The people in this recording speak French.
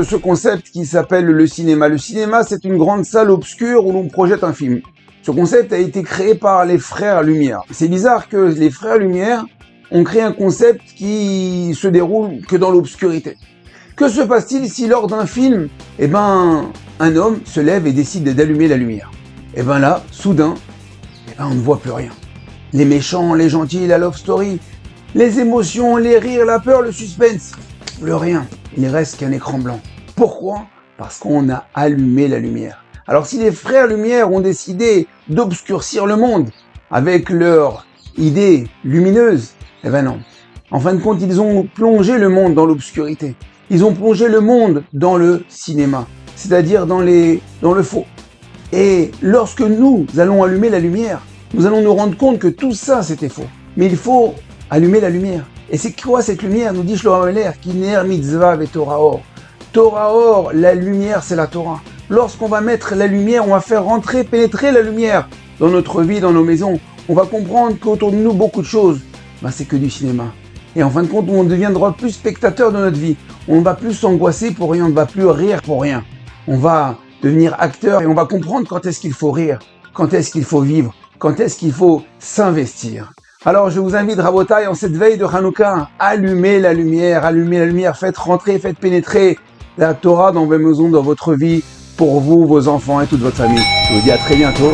Ce concept qui s'appelle le cinéma. Le cinéma, c'est une grande salle obscure où l'on projette un film. Ce concept a été créé par les frères Lumière. C'est bizarre que les frères Lumière ont créé un concept qui se déroule que dans l'obscurité. Que se passe-t-il si lors d'un film, un homme se lève et décide d'allumer la lumière? Là, soudain, on ne voit plus rien. Les méchants, les gentils, la love story, les émotions, les rires, la peur, le suspense, plus rien. Il ne reste qu'un écran blanc. Pourquoi? Parce qu'on a allumé la lumière. Alors si les frères Lumière ont décidé d'obscurcir le monde avec leur idée lumineuse, non. En fin de compte, ils ont plongé le monde dans l'obscurité. Ils ont plongé le monde dans le cinéma, c'est-à-dire dans le faux. Et lorsque nous allons allumer la lumière, nous allons nous rendre compte que tout ça c'était faux. Mais il faut allumer la lumière. Et c'est quoi cette lumière? Nous dit Shlomo Ameler, qui ner mitzvah ve Torah or. Torah or, la lumière c'est la Torah. Lorsqu'on va mettre la lumière, on va faire rentrer, pénétrer la lumière dans notre vie, dans nos maisons. On va comprendre qu'autour de nous, beaucoup de choses, c'est que du cinéma. Et en fin de compte, on deviendra plus spectateur de notre vie. On ne va plus s'angoisser pour rien, on ne va plus rire pour rien. On va devenir acteur et on va comprendre quand est-ce qu'il faut rire, quand est-ce qu'il faut vivre, quand est-ce qu'il faut s'investir. Alors je vous invite, Rabotai, en cette veille de Hanouka, allumez la lumière, faites rentrer, faites pénétrer la Torah dans vos maisons, dans votre vie, pour vous, vos enfants et toute votre famille. Je vous dis à très bientôt.